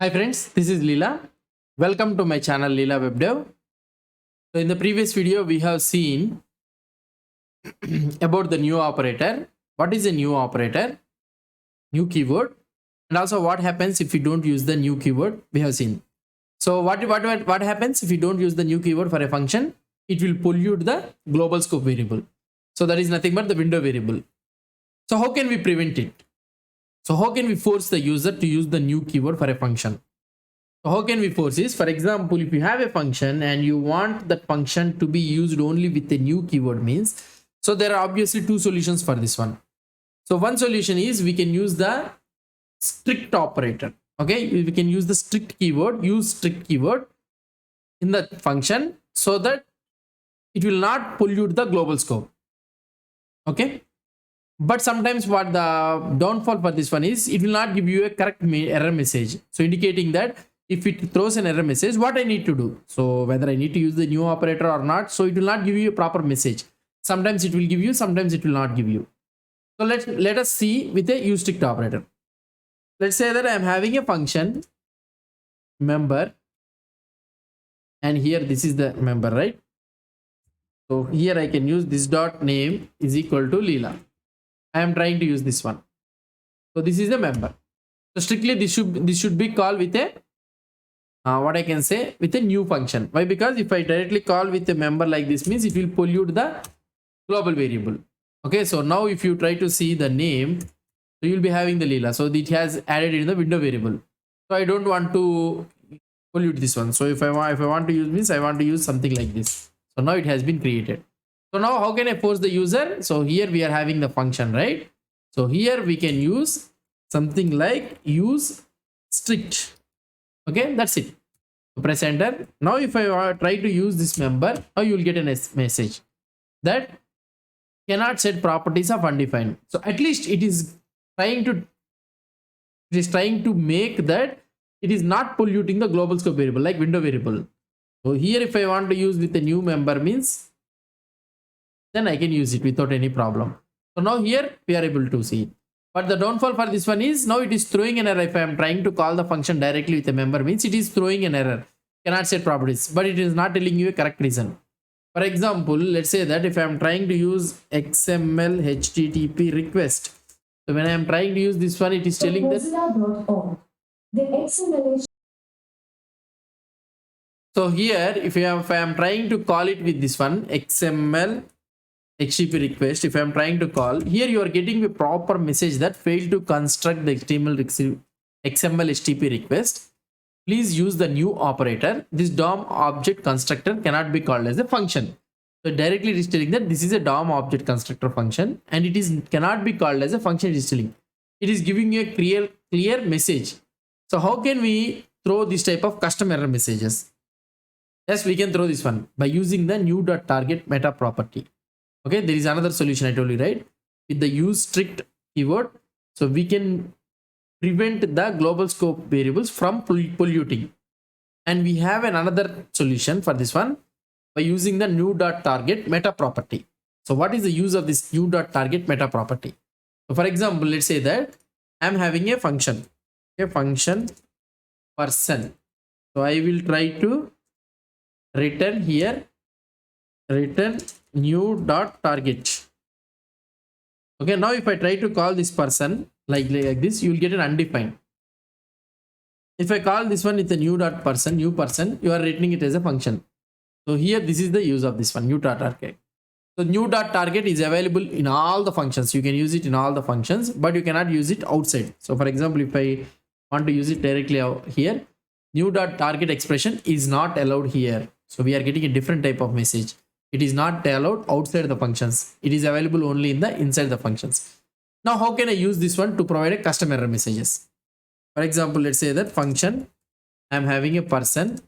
Hi friends, this is Leela. Welcome to my channel Leela WebDev. So in the previous video, we have seen about the new operator. What is a new operator? New keyword, and also what happens if we don't use the new keyword. We have seen. So what happens if we don't use the new keyword for a function? It will pollute the global scope variable. So that is nothing but the window variable. So how can we prevent it? So how can we force the user to use the new keyword for a function? So how can we force this? For example, if you have a function and you want that function to be used only with a new keyword means, so there are obviously two solutions for this one. So one solution is we can use the strict operator. Okay, we can use the strict keyword, use strict keyword in the function so that it will not pollute the global scope. Okay, but sometimes what the downfall for this one is, it will not give you a correct error message, so indicating that if it throws an error message, what I need to do, so whether I need to use the new operator or not, so it will not give you a proper message. Sometimes it will give you, sometimes it will not give you. So let us see with a use strict operator. Let's say that I am having a function member, and here this is the member, right? So here I can use this dot name is equal to Leela. I am trying to use this one. So this is the member. So strictly this should be called with a what I can say, with a new function. Why? Because if I directly call with a member like this means it will pollute the global variable. Okay, so now if you try to see the name, so you'll be having the Leela. So it has added in the window variable. So I don't want to pollute this one. So if I want to use means I want to use something like this. So now it has been created. So now how can I force the user? So here we are having the function, right? So here we can use something like use strict. Okay, that's it. Press enter. Now if I try to use this member, now you will get a message that cannot set properties of undefined. So at least it is trying to make that it is not polluting the global scope variable like window variable. So here if I want to use with a new member means, then I can use it without any problem. So now here we are able to see it. But the downfall for this one is now it is throwing an error. If I am trying to call the function directly with a member means it is throwing an error. Cannot set properties, but it is not telling you a correct reason. For example, let's say that if I am trying to use XML HTTP request. So when I am trying to use this one, it is telling that. So here, if I am trying to call it with this one, XML HTTP request, if I am trying to call, here you are getting a proper message that failed to construct the XML HTTP request. Please use the new operator. This DOM object constructor cannot be called as a function. So directly it is telling that this is a DOM object constructor function and it cannot be called as a function. It is telling. It is giving you a clear message. So how can we throw this type of custom error messages? Yes, we can throw this one by using the new.target meta property. Okay, there is another solution I told you, right? With the use strict keyword, so we can prevent the global scope variables from polluting. And we have another solution for this one by using the new.target meta property. So what is the use of this new.target meta property? So for example, let's say that I'm having a function person. So I will try to return here, return new.target. Okay, now if I try to call this person like this, you will get an undefined. If I call this one with a new person, you are returning it as a function. So here this is the use of this one, new.target. So new.target is available in all the functions. You can use it in all the functions, but you cannot use it outside. So for example, if I want to use it directly out here, new.target expression is not allowed here. So we are getting a different type of message. It is not allowed outside the functions. It is available only in the inside the functions. Now, how can I use this one to provide a custom error messages? For example, let's say that function, I'm having a person,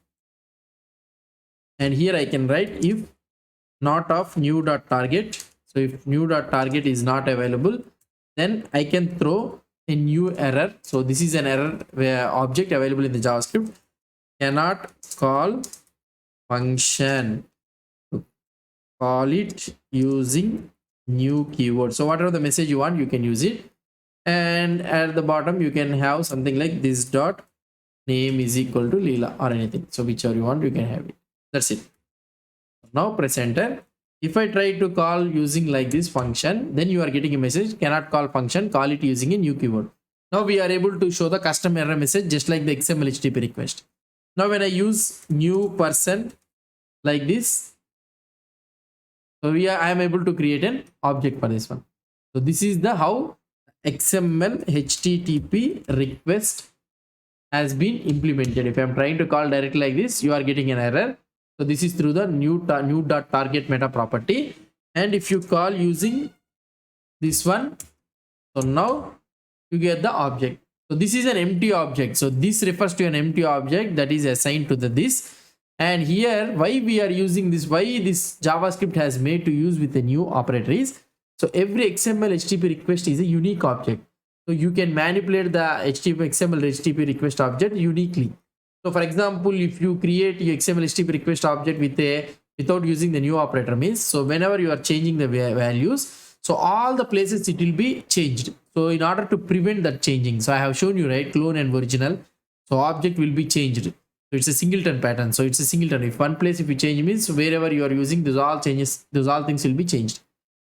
and here I can write if not of new.target. So if new.target is not available, then I can throw a new error. So this is an error where object available in the JavaScript cannot call function. Call it using new keyword. So whatever the message you want, you can use it. And at the bottom you can have something like this dot name is equal to Leela or anything. So whichever you want, you can have it. That's it. Now press enter. If I try to call using like this function, then you are getting a message, cannot call function, call it using a new keyword. Now we are able to show the custom error message just like the XML HTTP request. Now when I use new person like this, so I am able to create an object for this one. So this is the how XML HTTP request has been implemented. If I am trying to call directly like this, you are getting an error. So this is through the new.target meta property. And if you call using this one, so now you get the object. So this is an empty object. So this refers to an empty object that is assigned to the this. And here why we are using this, why this JavaScript has made to use with a new operator is, so every XML HTTP request is a unique object. So you can manipulate the XML HTTP request object uniquely. So for example, if you create your XML HTTP request object without using the new operator means, so whenever you are changing the values, so all the places it will be changed. So in order to prevent that changing, so I have shown you, right, clone and original. So object will be changed. So it's a singleton pattern. So it's a singleton. If one place if you change means wherever you are using, those all changes, those all things will be changed.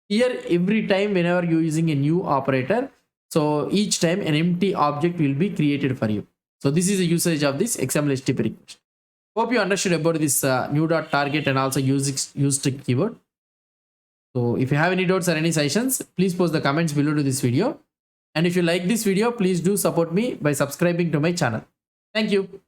Here every time whenever you're using a new operator, so each time an empty object will be created for you. So this is a usage of this XML HTTP request. Hope you understood about this new.target and also used keyword. So if you have any doubts or any suggestions, please post the comments below to this video. And if you like this video, please do support me by subscribing to my channel. Thank you.